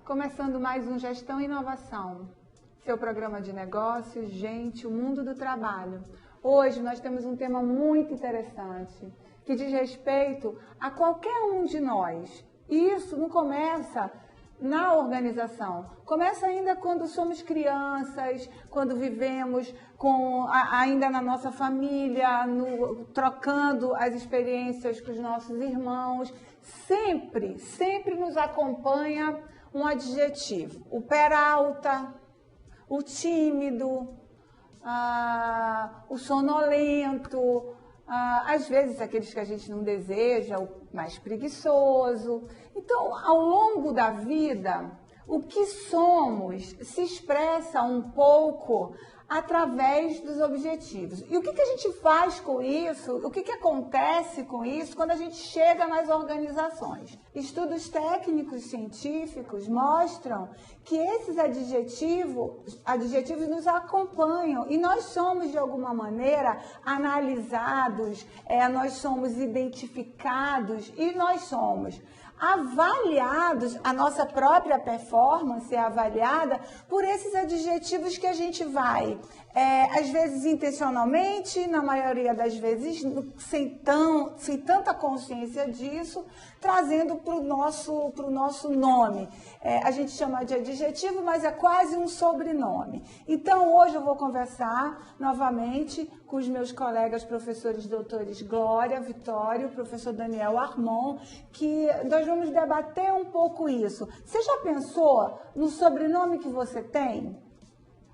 Começando mais um Gestão e Inovação, seu programa de negócios, gente, o mundo do trabalho. Hoje nós temos um tema muito interessante, que diz respeito a qualquer um de nós. E isso não começa na organização, começa ainda quando somos crianças, quando vivemos ainda na nossa família, trocando as experiências com os nossos irmãos. Sempre nos acompanha um adjetivo. O peralta, o tímido, o sonolento, às vezes aqueles que a gente não deseja, o mais preguiçoso. Então, ao longo da vida, o que somos se expressa um pouco através dos objetivos. E o que a gente faz com isso? O que acontece com isso quando a gente chega nas organizações? Estudos técnicos científicos mostram que esses adjetivos nos acompanham e nós somos, de alguma maneira, analisados, nós somos identificados e nós somos avaliados, a nossa própria performance é avaliada por esses adjetivos que a gente vai, às vezes intencionalmente, na maioria das vezes sem tanta consciência disso, trazendo para o nosso nome. A gente chama de adjetivo, mas é quase um sobrenome. Então, hoje eu vou conversar novamente com os meus colegas professores doutores Glória, Vitório, professor Daniel Armon, que nós vamos debater um pouco isso. Você já pensou no sobrenome que você tem?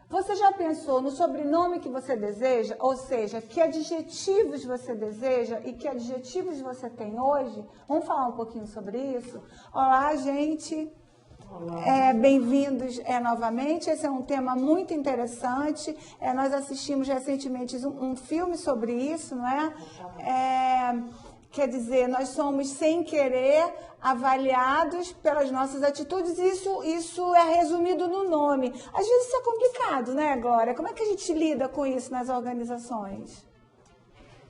Você já pensou no sobrenome que você deseja? Ou seja, que adjetivos você deseja e que adjetivos você tem hoje? Vamos falar um pouquinho sobre isso? Olá, gente. Bem-vindos novamente. Esse é um tema muito interessante. Nós assistimos recentemente um filme sobre isso, não é? Quer dizer, nós somos, sem querer, avaliados pelas nossas atitudes, e isso é resumido no nome. Às vezes isso é complicado, né, Glória? Como é que a gente lida com isso nas organizações?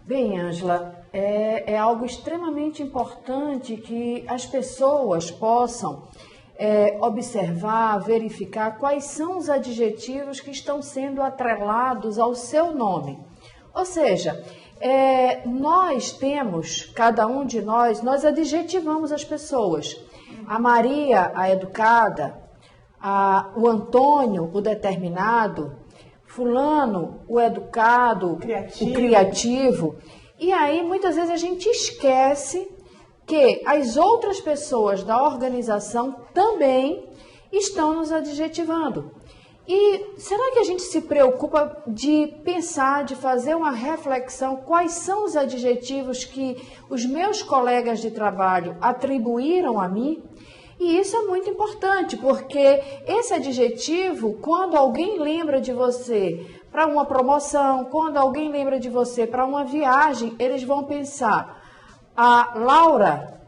Bem, Ângela, é algo extremamente importante que as pessoas possam observar, verificar quais são os adjetivos que estão sendo atrelados ao seu nome. Ou seja, nós temos, cada um de nós adjetivamos as pessoas. A Maria, a educada, o Antônio, o determinado, fulano, o educado, o criativo. E aí, muitas vezes, a gente esquece que as outras pessoas da organização também estão nos adjetivando. E será que a gente se preocupa de pensar, de fazer uma reflexão, quais são os adjetivos que os meus colegas de trabalho atribuíram a mim? E isso é muito importante, porque esse adjetivo, quando alguém lembra de você para uma promoção, quando alguém lembra de você para uma viagem, eles vão pensar, a Laura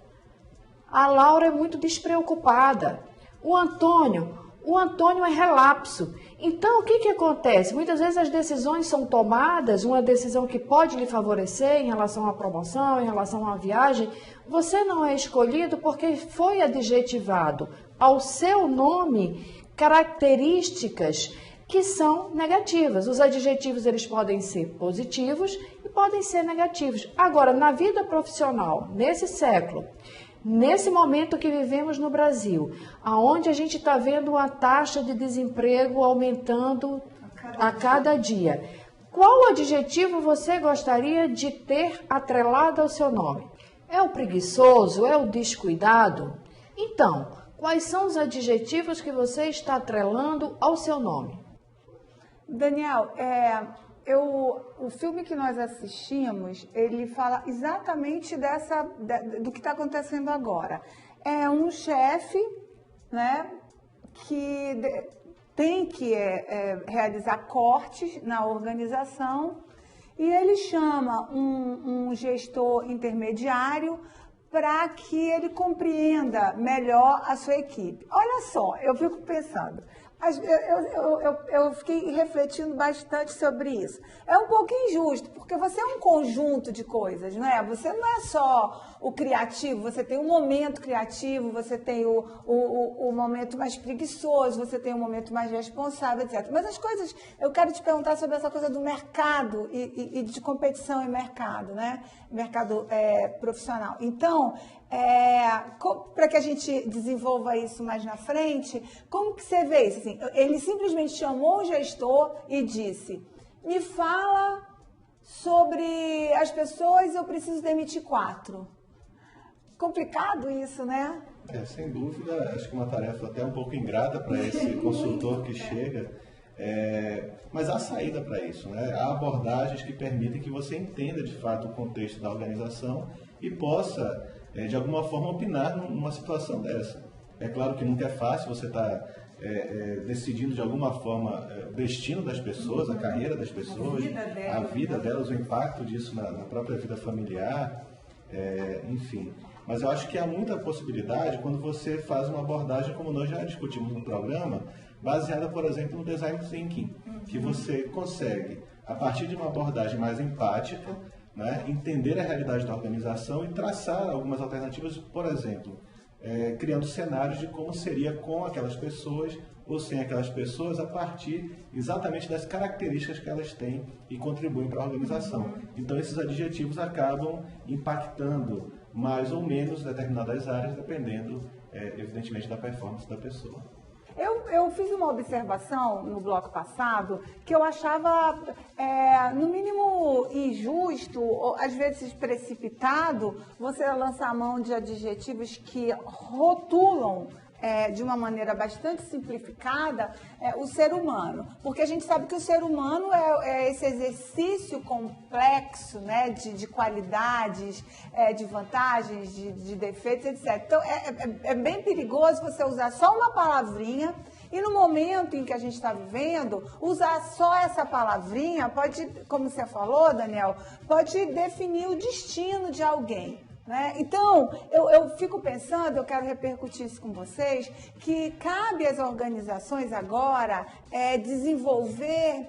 é muito despreocupada, o Antônio é relapso. Então, o que acontece? Muitas vezes as decisões são tomadas, uma decisão que pode lhe favorecer em relação à promoção, em relação à viagem, você não é escolhido porque foi adjetivado ao seu nome características que são negativas. Os adjetivos, eles podem ser positivos e podem ser negativos. Agora, na vida profissional, nesse século, nesse momento que vivemos no Brasil, aonde a gente está vendo uma taxa de desemprego aumentando a cada dia, qual adjetivo você gostaria de ter atrelado ao seu nome? É o preguiçoso? É o descuidado? Então, quais são os adjetivos que você está atrelando ao seu nome? Daniel, o filme que nós assistimos, ele fala exatamente do que está acontecendo agora. É um chefe, né, que tem que realizar cortes na organização e ele chama um gestor intermediário para que ele compreenda melhor a sua equipe. Olha só, eu fico pensando, Eu fiquei refletindo bastante sobre isso. É um pouco injusto, porque você é um conjunto de coisas, não é? Você não é só o criativo, você tem um momento criativo, você tem o momento mais preguiçoso, você tem um momento mais responsável, etc. Mas as coisas, eu quero te perguntar sobre essa coisa do mercado e de competição em mercado, né? Mercado profissional. Então, para que a gente desenvolva isso mais na frente, como que você vê isso? Assim, ele simplesmente chamou o gestor e disse, me fala sobre as pessoas, eu preciso demitir 4. Complicado isso, né? Sem dúvida, acho que uma tarefa até um pouco ingrata para esse consultor que chega, mas há saída para isso, né? Há abordagens que permitem que você entenda de fato o contexto da organização e possa, de alguma forma, opinar numa situação dessa. É claro que nunca é fácil, você está decidindo de alguma forma o destino das pessoas, a carreira das pessoas, a vida delas, o impacto disso na própria vida familiar, enfim. Mas eu acho que há muita possibilidade quando você faz uma abordagem, como nós já discutimos no programa, baseada, por exemplo, no design thinking, que você consegue, a partir de uma abordagem mais empática, né, entender a realidade da organização e traçar algumas alternativas, por exemplo, criando cenários de como seria com aquelas pessoas ou sem aquelas pessoas a partir exatamente das características que elas têm e contribuem para a organização. Então, esses adjetivos acabam impactando mais ou menos determinadas áreas, dependendo, evidentemente, da performance da pessoa. Eu fiz uma observação no bloco passado que eu achava, no mínimo, injusto, ou às vezes precipitado, você lançar a mão de adjetivos que rotulam de uma maneira bastante simplificada o ser humano. Porque a gente sabe que o ser humano é esse exercício complexo, né, de qualidades, de vantagens, de defeitos, etc. Então, é bem perigoso você usar só uma palavrinha e no momento em que a gente está vivendo, usar só essa palavrinha pode, como você falou, Daniel, pode definir o destino de alguém. Né? Então, eu fico pensando, eu quero repercutir isso com vocês, que cabe às organizações agora desenvolver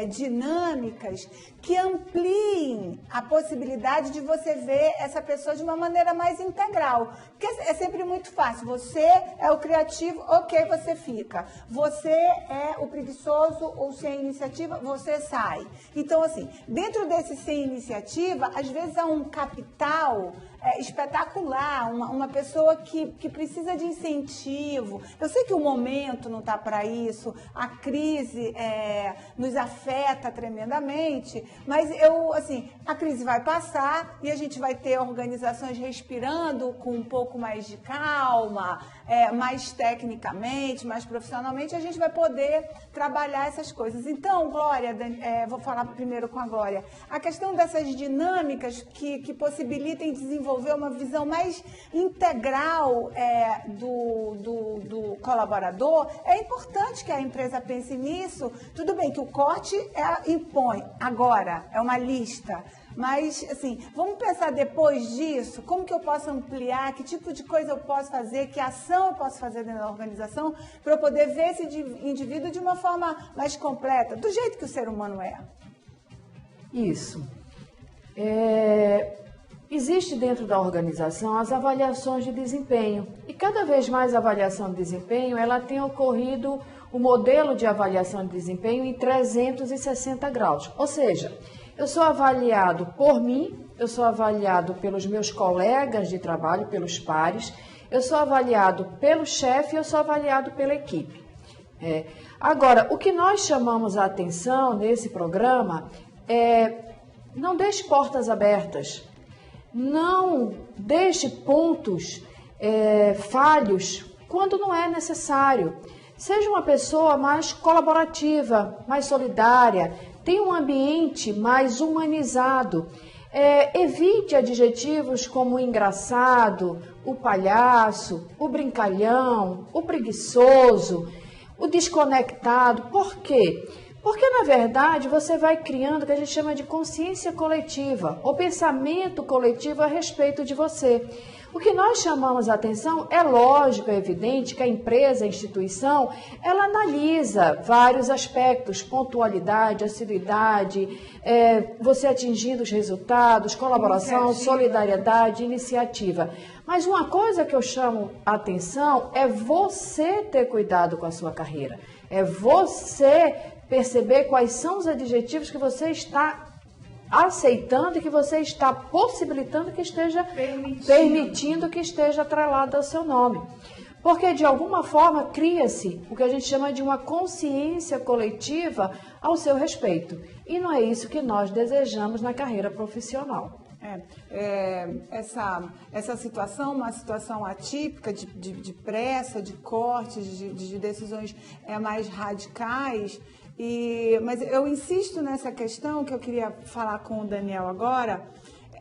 dinâmicas que ampliem a possibilidade de você ver essa pessoa de uma maneira mais integral. Porque é sempre muito fácil. Você é o criativo, ok, você fica. Você é o preguiçoso ou sem iniciativa, você sai. Então, assim, dentro desse sem iniciativa, às vezes há um capital espetacular, uma pessoa que precisa de incentivo. Eu sei que o momento não está para isso, a crise nos afeta tremendamente, mas a crise vai passar e a gente vai ter organizações respirando com um pouco mais de calma, mais tecnicamente, mais profissionalmente, a gente vai poder trabalhar essas coisas. Então, Glória, vou falar primeiro com a Glória, a questão dessas dinâmicas que possibilitem desenvolver uma visão mais integral do colaborador, é importante que a empresa pense nisso. Tudo bem que o corte impõe, agora é uma lista, mas, assim, vamos pensar depois disso, como que eu posso ampliar, que tipo de coisa eu posso fazer, que ação eu posso fazer dentro da organização para eu poder ver esse indivíduo de uma forma mais completa, do jeito que o ser humano é. Isso. Existe dentro da organização as avaliações de desempenho. E cada vez mais a avaliação de desempenho, ela tem ocorrido o modelo de avaliação de desempenho em 360 graus. Ou seja, eu sou avaliado por mim, eu sou avaliado pelos meus colegas de trabalho, pelos pares, eu sou avaliado pelo chefe, eu sou avaliado pela equipe. Agora, o que nós chamamos a atenção nesse programa não deixe portas abertas. Não deixe pontos falhos quando não é necessário. Seja uma pessoa mais colaborativa, mais solidária, tenha um ambiente mais humanizado. Evite adjetivos como o engraçado, o palhaço, o brincalhão, o preguiçoso, o desconectado. Por quê? Porque, na verdade, você vai criando o que a gente chama de consciência coletiva, ou pensamento coletivo a respeito de você. O que nós chamamos a atenção é lógico, é evidente que a empresa, a instituição, ela analisa vários aspectos, pontualidade, assiduidade, você atingindo os resultados, colaboração, solidariedade, iniciativa. Mas uma coisa que eu chamo a atenção é você ter cuidado com a sua carreira, é você perceber quais são os adjetivos que você está aceitando e que você está possibilitando que esteja permitindo que esteja atrelado ao seu nome. Porque, de alguma forma, cria-se o que a gente chama de uma consciência coletiva ao seu respeito. E não é isso que nós desejamos na carreira profissional. Essa situação, uma situação atípica de pressa, de cortes, de decisões mais radicais. Mas eu insisto nessa questão que eu queria falar com o Daniel agora.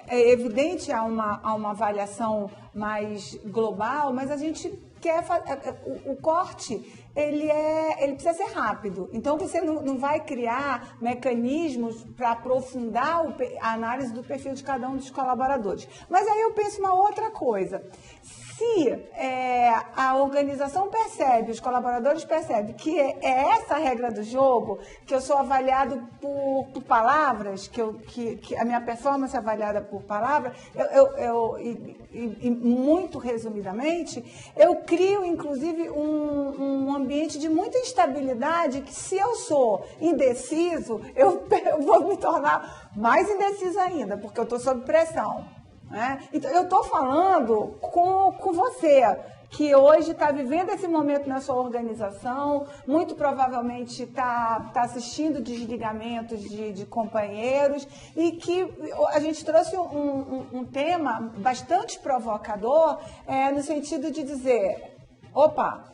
É evidente, há uma avaliação mais global, mas a gente quer o corte, ele precisa ser rápido. Então você não vai criar mecanismos para aprofundar a análise do perfil de cada um dos colaboradores. Mas aí eu penso uma outra coisa. Se a organização percebe, os colaboradores percebem que é essa a regra do jogo, que eu sou avaliado por palavras, que a minha performance é avaliada por palavras, muito resumidamente, eu crio, inclusive, um ambiente de muita instabilidade, que se eu sou indeciso, eu vou me tornar mais indeciso ainda, porque eu estou sob pressão. Então, eu estou falando com você, que hoje está vivendo esse momento na sua organização, muito provavelmente está assistindo desligamentos de companheiros, e que a gente trouxe um tema bastante provocador, no sentido de dizer, opa,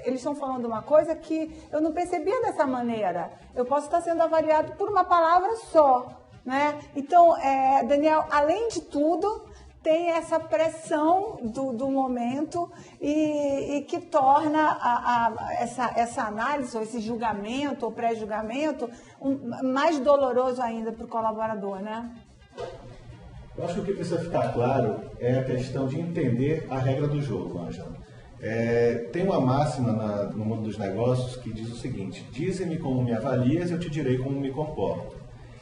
eles estão falando uma coisa que eu não percebia dessa maneira, eu posso estar sendo avaliado por uma palavra só. Então, Daniel, além de tudo, tem essa pressão do momento e que torna essa análise, ou esse julgamento ou pré-julgamento mais doloroso ainda para o colaborador, né? Eu acho que o que precisa ficar claro é a questão de entender a regra do jogo, Ângela. Tem uma máxima no mundo dos negócios que diz o seguinte: dize-me como me avalias, eu te direi como me comporto.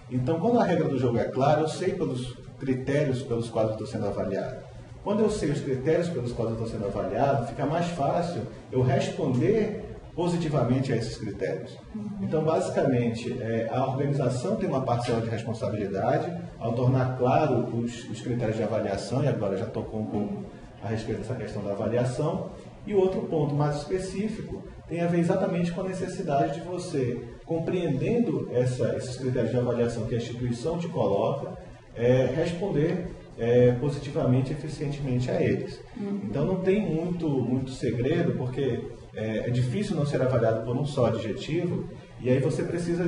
Então, quando a regra do jogo é clara, eu sei pelos critérios pelos quais eu estou sendo avaliado. Quando eu sei os critérios pelos quais eu estou sendo avaliado, fica mais fácil eu responder positivamente a esses critérios. Então, basicamente, a organização tem uma parcela de responsabilidade ao tornar claro os critérios de avaliação, e agora já tocou um pouco a respeito dessa questão da avaliação. E o outro ponto mais específico tem a ver exatamente com a necessidade de você, compreendendo esses critérios de avaliação que a instituição te coloca, responder positivamente e eficientemente a eles. Então não tem muito segredo, porque é difícil não ser avaliado por um só adjetivo, e aí você precisa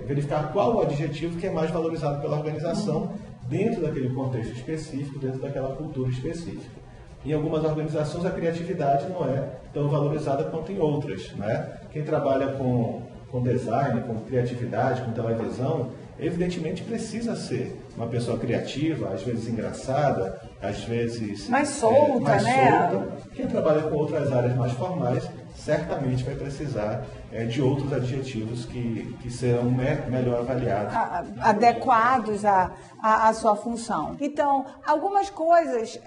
verificar qual o adjetivo que é mais valorizado pela organização dentro daquele contexto específico, dentro daquela cultura específica. Em algumas organizações, a criatividade não é tão valorizada quanto em outras, né? Quem trabalha com design, com criatividade, com televisão, evidentemente precisa ser uma pessoa criativa, às vezes engraçada, às vezes mais solta, né? Quem trabalha com outras áreas mais formais, certamente vai precisar de outros adjetivos que serão melhor avaliados. Adequados à sua função. Então, algumas coisas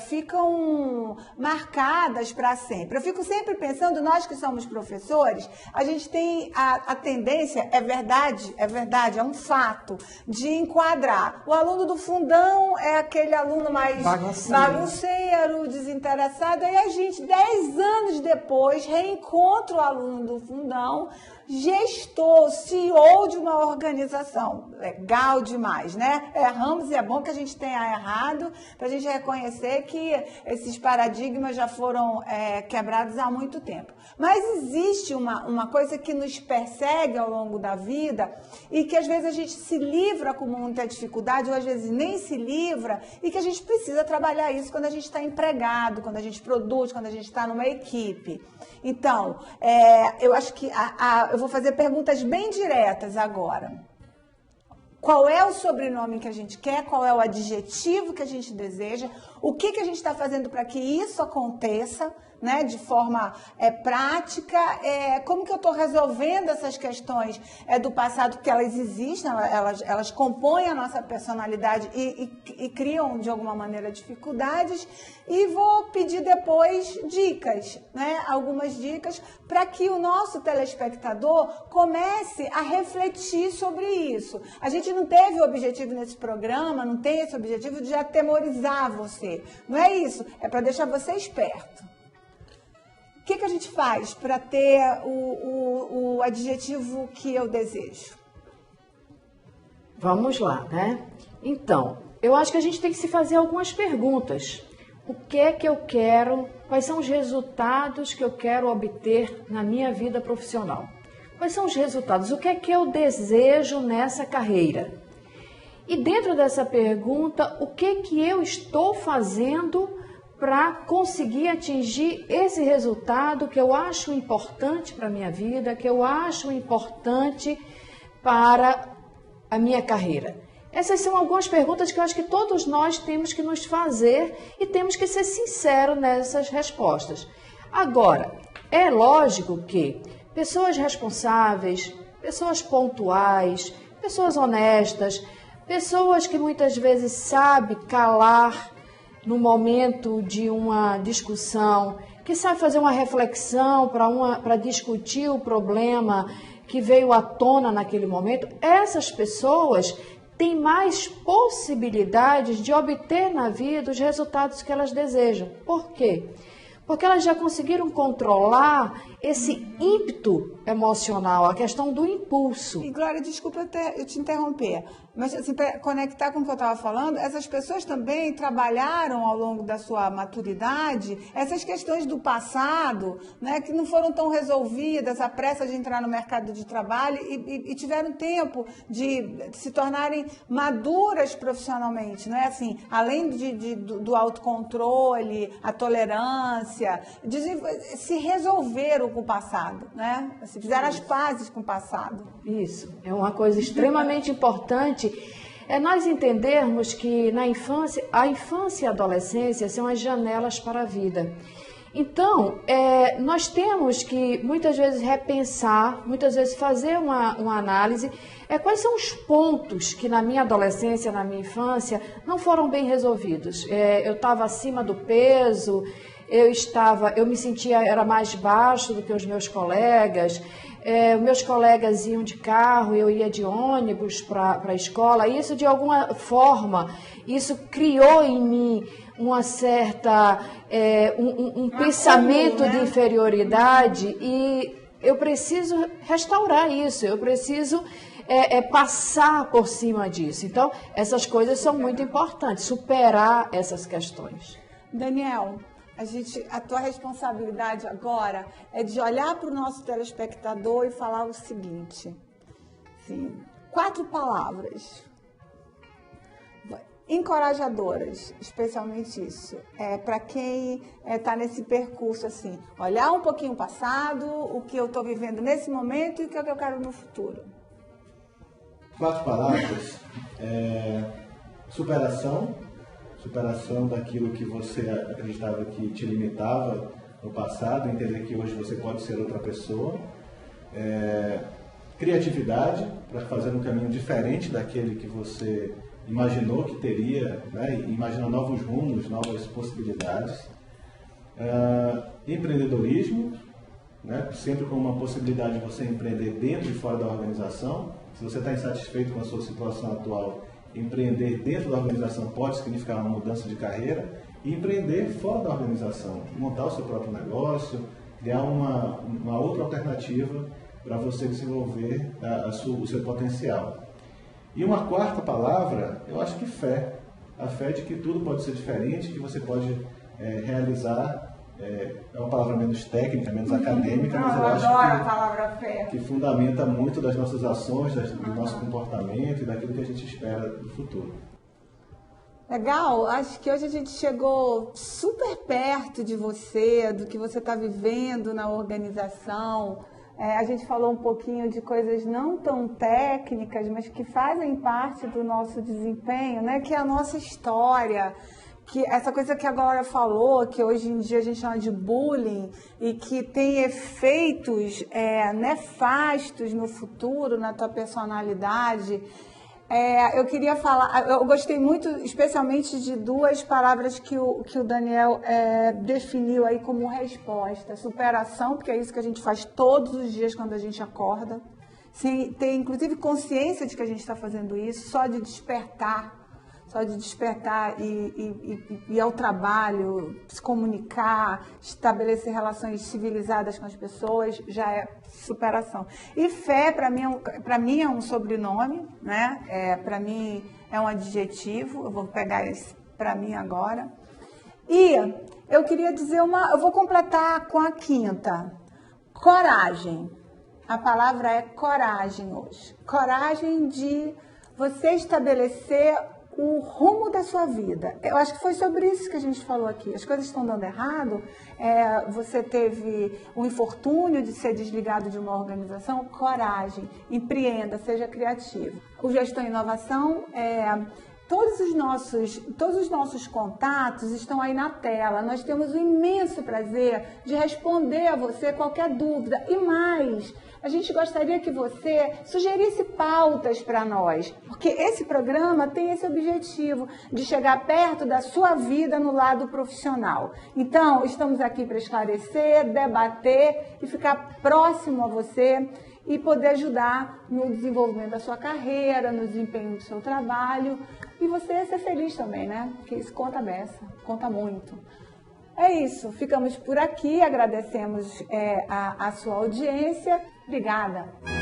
ficam marcadas para sempre. Eu fico sempre pensando, nós que somos professores, a gente tem a tendência, é verdade, é um fato, de enquadrar. O aluno do fundão é aquele aluno mais bagunceiro, desinteressado, e a gente, 10 anos depois, reencontra o aluno do fundão, gestor, CEO de uma organização. Legal demais, né? Erramos e é bom que a gente tenha errado, para a gente reconhecer que esses paradigmas já foram quebrados há muito tempo. Mas existe uma coisa que nos persegue ao longo da vida e que às vezes a gente se livra com muita dificuldade, ou às vezes nem se livra, e que a gente precisa trabalhar isso quando a gente está empregado, quando a gente produz, quando a gente está numa equipe. Então, eu acho que eu vou fazer perguntas bem diretas agora. Qual é o sobrenome que a gente quer? Qual é o adjetivo que a gente deseja? O que a gente está fazendo para que isso aconteça, né, de forma prática, como que eu estou resolvendo essas questões do passado, que elas existem, elas compõem a nossa personalidade e criam, de alguma maneira, dificuldades, e vou pedir depois dicas, né, algumas dicas, para que o nosso telespectador comece a refletir sobre isso. A gente não teve o objetivo nesse programa, não tem esse objetivo de atemorizar você, não é isso, é para deixar você esperto. O que a gente faz para ter o adjetivo que eu desejo? Vamos lá, né? Então, eu acho que a gente tem que se fazer algumas perguntas. O que é que eu quero? Quais são os resultados que eu quero obter na minha vida profissional? Quais são os resultados? O que é que eu desejo nessa carreira? E dentro dessa pergunta, o que é que eu estou fazendo para conseguir atingir esse resultado que eu acho importante para a minha vida, que eu acho importante para a minha carreira? Essas são algumas perguntas que eu acho que todos nós temos que nos fazer e temos que ser sinceros nessas respostas. Agora, é lógico que pessoas responsáveis, pessoas pontuais, pessoas honestas, pessoas que muitas vezes sabem calar no momento de uma discussão, que sabe fazer uma reflexão para discutir o problema que veio à tona naquele momento, essas pessoas têm mais possibilidades de obter na vida os resultados que elas desejam. Por quê? Porque elas já conseguiram controlar esse ímpeto emocional, a questão do impulso. E, Glória, desculpa eu te interromper, mas assim, para conectar com o que eu estava falando, essas pessoas também trabalharam ao longo da sua maturidade essas questões do passado, né, que não foram tão resolvidas, a pressa de entrar no mercado de trabalho e tiveram tempo de se tornarem maduras profissionalmente, não é assim? Além do autocontrole, a tolerância, se resolveram com o passado, né? Se fizeram as pazes com o passado. Isso, é uma coisa extremamente importante, é nós entendermos que na infância, a infância e a adolescência são as janelas para a vida. Então, nós temos que muitas vezes repensar, muitas vezes fazer uma análise, quais são os pontos que na minha adolescência, na minha infância, não foram bem resolvidos. Eu estava acima do peso, eu me sentia, era mais baixo do que os meus colegas, meus colegas iam de carro, eu ia de ônibus para a escola, isso de alguma forma, isso criou em mim uma certa, um pensamento de inferioridade e eu preciso restaurar isso, eu preciso passar por cima disso. Então, essas coisas são muito importantes, superar essas questões. Daniel, a tua responsabilidade agora é de olhar para o nosso telespectador e falar o seguinte, assim, 4 palavras encorajadoras, especialmente isso, para quem está nesse percurso, assim, olhar um pouquinho o passado, o que eu estou vivendo nesse momento e o que eu quero no futuro. 4 palavras, superação daquilo que você acreditava que te limitava no passado, entender que hoje você pode ser outra pessoa, criatividade, para fazer um caminho diferente daquele que você imaginou que teria, né? Imaginar novos rumos, novas possibilidades, empreendedorismo, né? Sempre com uma possibilidade de você empreender dentro e fora da organização. Se você está insatisfeito com a sua situação atual, empreender dentro da organização pode significar uma mudança de carreira, e empreender fora da organização, montar o seu próprio negócio, criar uma outra alternativa para você desenvolver o seu potencial. E uma 4ª palavra, eu acho que fé. A fé de que tudo pode ser diferente, que você pode realizar. É uma palavra menos técnica, menos acadêmica, mas eu acho a palavra fé, que fundamenta muito das nossas ações, do nosso comportamento e daquilo que a gente espera do futuro. Legal, acho que hoje a gente chegou super perto de você, do que você está vivendo na organização. A gente falou um pouquinho de coisas não tão técnicas, mas que fazem parte do nosso desempenho, né? Que é a nossa história, que essa coisa que a Glória falou, que hoje em dia a gente chama de bullying e que tem efeitos nefastos no futuro, na tua personalidade. Eu queria falar, eu gostei muito, especialmente de duas palavras que o Daniel definiu aí como resposta. Superação, porque é isso que a gente faz todos os dias quando a gente acorda, sem ter inclusive consciência de que a gente está fazendo isso, só de despertar e ir ao trabalho, se comunicar, estabelecer relações civilizadas com as pessoas, já é superação. E fé, para mim, é um sobrenome, né? Para mim, é um adjetivo. Eu vou pegar esse para mim agora. E eu queria dizer eu vou completar com a quinta. Coragem. A palavra é coragem hoje. Coragem de você estabelecer o rumo da sua vida. Eu acho que foi sobre isso que a gente falou aqui. As coisas estão dando errado, você teve o infortúnio de ser desligado de uma organização, coragem, empreenda, seja criativo. O Gestão e Inovação, todos os nossos contatos estão aí na tela. Nós temos o imenso prazer de responder a você qualquer dúvida. E mais, a gente gostaria que você sugerisse pautas para nós, porque esse programa tem esse objetivo de chegar perto da sua vida no lado profissional. Então, estamos aqui para esclarecer, debater e ficar próximo a você e poder ajudar no desenvolvimento da sua carreira, no desempenho do seu trabalho e você ser feliz também, né? Porque isso conta a beça, conta muito. É isso, ficamos por aqui, agradecemos a sua audiência. Obrigada.